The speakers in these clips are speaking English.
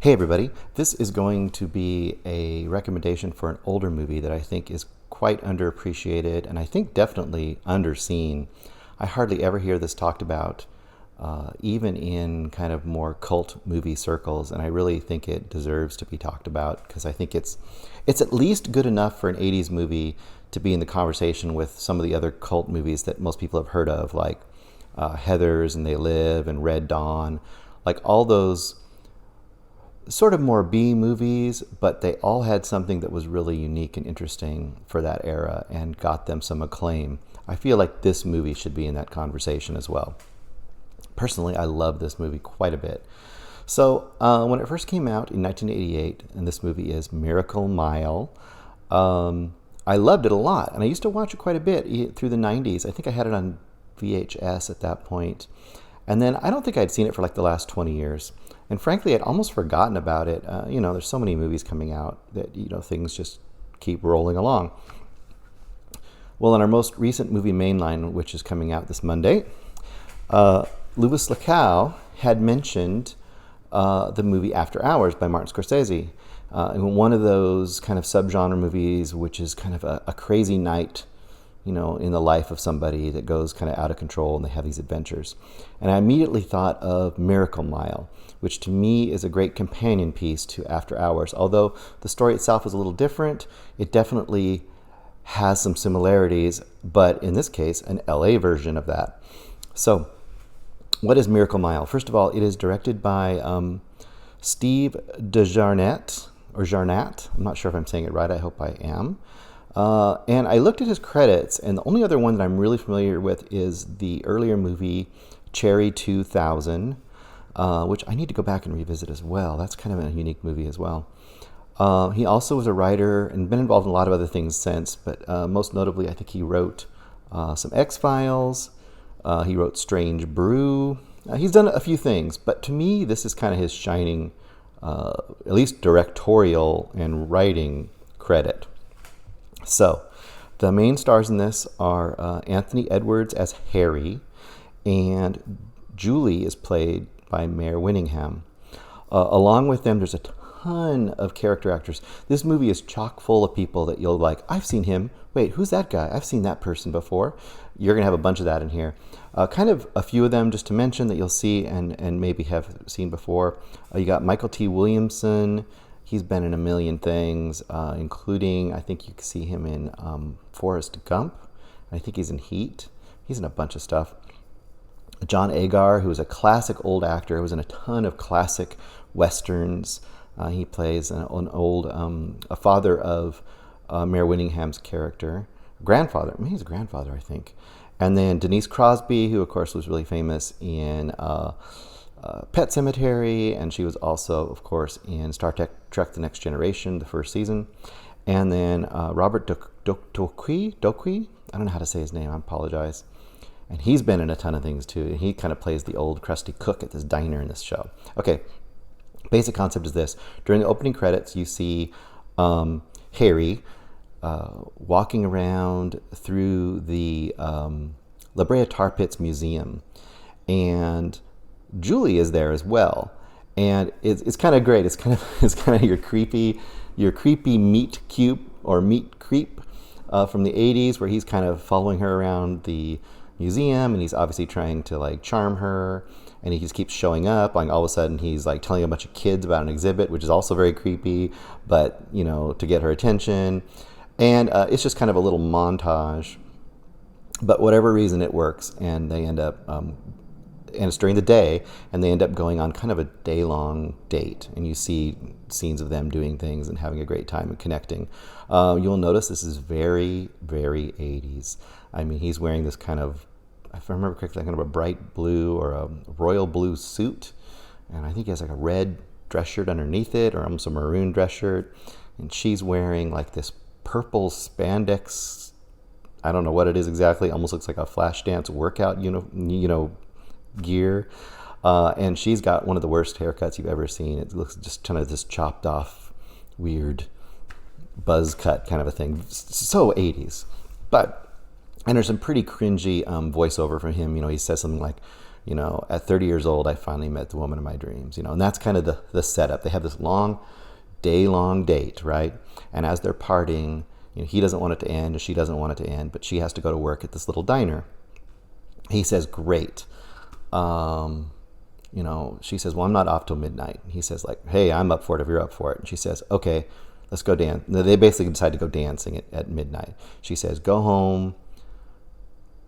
Hey everybody, this is going to be a recommendation for an older movie that I think is quite underappreciated and I think definitely underseen. I hardly ever hear this talked about, even in kind of more cult movie circles, and I really think it deserves to be talked about because I think it's at least good enough for an 80s movie to be in the conversation with some of the other cult movies that most people have heard of, like Heathers and They Live and Red Dawn, like all those sort of more B movies, but they all had something that was really unique and interesting for that era and got them some acclaim. I feel like this movie should be in that conversation as well. Personally, I love this movie quite a bit. So when it first came out in 1988, and this movie is Miracle Mile, I loved it a lot, and I used to watch it quite a bit through the 90s. I think I had it on VHS at that point. And then I don't think I'd seen it for like the last 20 years. And frankly, I'd almost forgotten about it. There's so many movies coming out that, things just keep rolling along. Well, in our most recent movie Mainline, which is coming out this Monday, Louis Lacow had mentioned the movie After Hours by Martin Scorsese. One of those kind of subgenre movies, which is kind of a crazy night in the life of somebody that goes kind of out of control and they have these adventures. And I immediately thought of Miracle Mile, which to me is a great companion piece to After Hours. Although the story itself is a little different, it definitely has some similarities, but in this case, an LA version of that. So, what is Miracle Mile? First of all, it is directed by Steve Jarnatt, or Jarnatt. I'm not sure if I'm saying it right. I hope I am. And I looked at his credits, and the only other one that I'm really familiar with is the earlier movie Cherry 2000, which I need to go back and revisit as well. That's kind of a unique movie as well. He also was a writer and been involved in a lot of other things since, but most notably, I think he wrote some X-Files. He wrote Strange Brew. He's done a few things, but to me, this is kind of his shining, at least directorial and writing credit. So, the main stars in this are Anthony Edwards as Harry, and Julie is played by Mare Winningham. Along with them, there's a ton of character actors. This movie is chock full of people that you'll like, I've seen him. Wait, who's that guy? I've seen that person before. You're going to have a bunch of that in here. Kind of a few of them just to mention that you'll see and maybe have seen before. You got Michael T. Williamson. He's been in a million things, including, I think you can see him in Forrest Gump. I think he's in Heat. He's in a bunch of stuff. John Agar, who is a classic old actor, who was in a ton of classic westerns. He plays an old, a father of Mare Winningham's character. Grandfather. I mean, he's a grandfather, I think. And then Denise Crosby, who, of course, was really famous in Pet Sematary, and she was also, of course, in Star Trek The Next Generation, the first season. And then Robert Doqui, I don't know how to say his name, I apologize. And he's been in a ton of things, too. And he kind of plays the old crusty cook at this diner in this show. Okay, basic concept is this. During the opening credits, you see Harry walking around through the La Brea Tar Pits Museum. And Julie is there as well, and it's kind of great. It's kind of your creepy meet cute or meet creep from the 80s, where he's kind of following her around the museum, and he's obviously trying to like charm her, and he just keeps showing up. Like all of a sudden, he's like telling a bunch of kids about an exhibit, which is also very creepy, but to get her attention, and it's just kind of a little montage. But whatever reason, it works, and they end up. And it's during the day, and they end up going on kind of a day-long date, and you see scenes of them doing things and having a great time and connecting. You'll notice this is very, very 80s. I mean, he's wearing this kind of, if I remember correctly, kind of a bright blue or a royal blue suit, and I think he has like a red dress shirt underneath it, or almost a maroon dress shirt, and she's wearing like this purple spandex, I don't know what it is exactly, almost looks like a Flashdance workout, gear, and she's got one of the worst haircuts you've ever seen. It looks just kind of this chopped off, weird buzz cut kind of a thing. So 80s, and there's some pretty cringy voiceover from him. He says something like, At 30 years old, I finally met the woman of my dreams, and that's kind of the setup. They have this day-long date, right? And as they're parting, he doesn't want it to end, and she doesn't want it to end, but she has to go to work at this little diner. He says, great. She says, well, I'm not off till midnight. He says, like, hey, I'm up for it if you're up for it. And she says, okay, let's go dance. They basically decide to go dancing at midnight. She says, go home,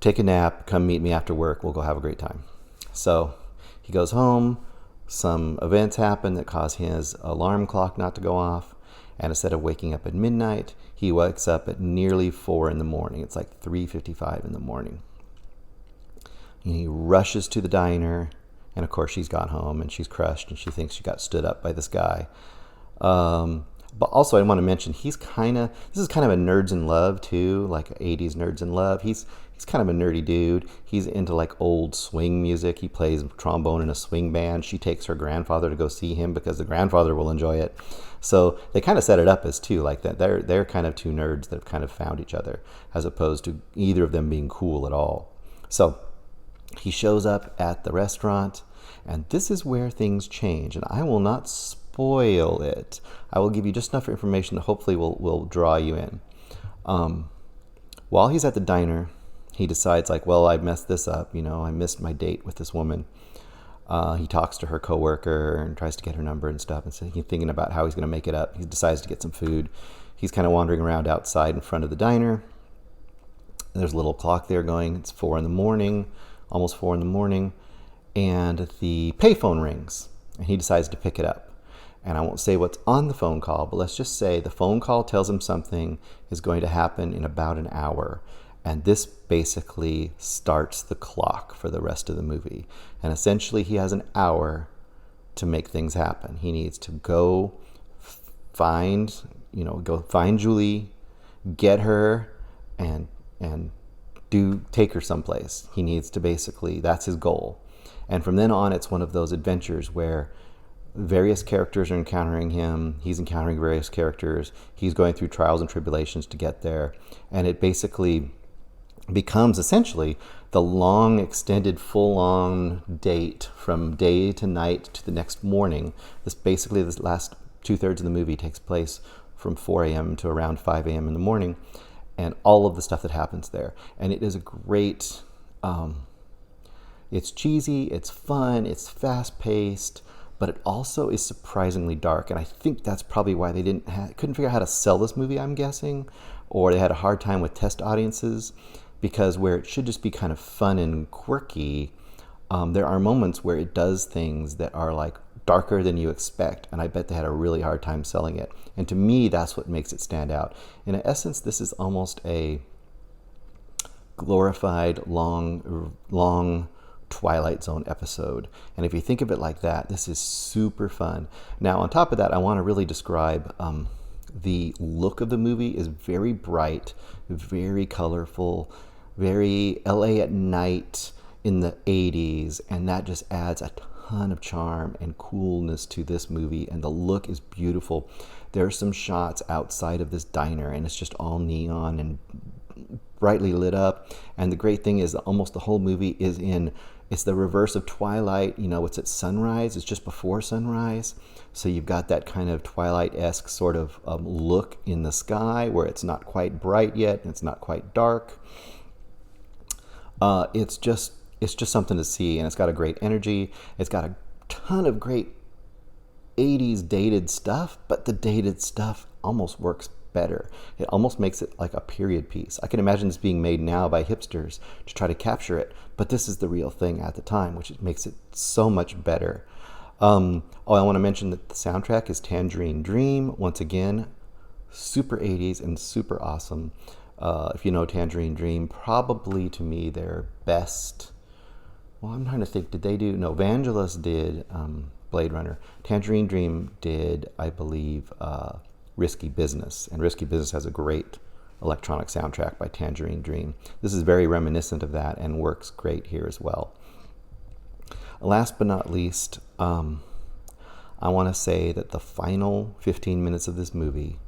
take a nap, come meet me after work. We'll go have a great time. So he goes home. Some events happen that cause his alarm clock not to go off. And instead of waking up at midnight, he wakes up at nearly 4 in the morning. It's like 3:55 in the morning. And he rushes to the diner. And of course, she's got home and she's crushed and she thinks she got stood up by this guy. But also, I want to mention, this is kind of a Nerds in Love too, like 80s Nerds in Love. He's kind of a nerdy dude. He's into like old swing music. He plays trombone in a swing band. She takes her grandfather to go see him because the grandfather will enjoy it. So they kind of set it up as two, like that. They're kind of two nerds that have kind of found each other, as opposed to either of them being cool at all. So he shows up at the restaurant, and this is where things change. And I will not spoil it. I will give you just enough information that hopefully will draw you in. While he's at the diner, he decides, like, well, I messed this up. I missed my date with this woman. He talks to her coworker and tries to get her number and stuff. And so he's thinking about how he's going to make it up. He decides to get some food. He's kind of wandering around outside in front of the diner. There's a little clock there going. It's 4 in the morning, almost 4 in the morning. And the payphone rings, and he decides to pick it up. And I won't say what's on the phone call, but let's just say the phone call tells him something is going to happen in about an hour. And this basically starts the clock for the rest of the movie. And essentially, he has an hour to make things happen. He needs to go find Julie, get her, and take her someplace. He needs to basically, that's his goal. And from then on, it's one of those adventures where various characters are encountering him. He's encountering various characters. He's going through trials and tribulations to get there. And it basically becomes essentially the long, extended, full-on date from day to night to the next morning. This last 2/3 of the movie takes place from 4 a.m. to around 5 a.m. in the morning, and all of the stuff that happens there. And it is a great... it's cheesy, it's fun, it's fast-paced, but it also is surprisingly dark. And I think that's probably why they couldn't figure out how to sell this movie, I'm guessing, or they had a hard time with test audiences, because where it should just be kind of fun and quirky, there are moments where it does things that are like darker than you expect, and I bet they had a really hard time selling it. And to me, that's what makes it stand out. In essence, this is almost a glorified, long Twilight Zone episode. And if you think of it like that, this is super fun. Now, on top of that, I want to really describe the look of the movie is very bright, very colorful, very LA at night in the 80s, and that just adds a ton of charm and coolness to this movie, and the look is beautiful. There are some shots outside of this diner, and it's just all neon and brightly lit up. And the great thing is that almost the whole movie is it's the reverse of Twilight. It's at sunrise. It's just before sunrise. So you've got that kind of Twilight-esque sort of look in the sky where it's not quite bright yet and it's not quite dark. It's just something to see, and it's got a great energy. It's got a ton of great 80s dated stuff, but the dated stuff almost works better. It almost makes it like a period piece. I can imagine this being made now by hipsters to try to capture it, but this is the real thing at the time, which makes it so much better. I want to mention that the soundtrack is Tangerine Dream. Once again, super 80s and super awesome. If you know Tangerine Dream, probably to me their best. Well, I'm trying to think. Vangelis did Blade Runner. Tangerine Dream did, I believe, Risky Business. And Risky Business has a great electronic soundtrack by Tangerine Dream. This is very reminiscent of that and works great here as well. Last but not least, I want to say that the final 15 minutes of this movie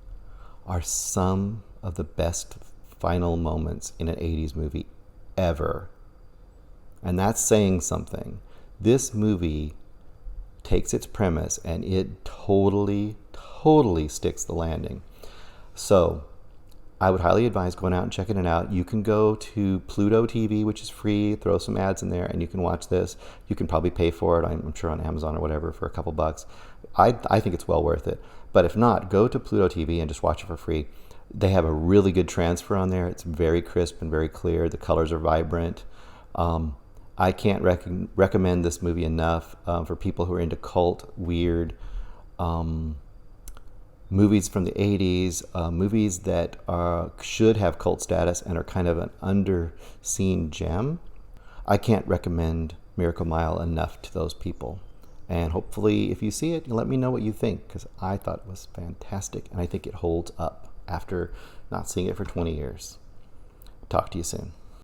are some of the best final moments in an 80s movie ever. And that's saying something. This movie takes its premise and it totally, totally sticks the landing. So I would highly advise going out and checking it out. You can go to Pluto TV, which is free, throw some ads in there, and you can watch this. You can probably pay for it, I'm sure on Amazon or whatever, for a couple bucks. I think it's well worth it. But if not, go to Pluto TV and just watch it for free. They have a really good transfer on there. It's very crisp and very clear. The colors are vibrant. I can't recommend this movie enough for people who are into cult, weird movies from the 80s, movies that should have cult status and are kind of an underseen gem. I can't recommend Miracle Mile enough to those people. And hopefully, if you see it, let me know what you think, because I thought it was fantastic, and I think it holds up after not seeing it for 20 years. Talk to you soon.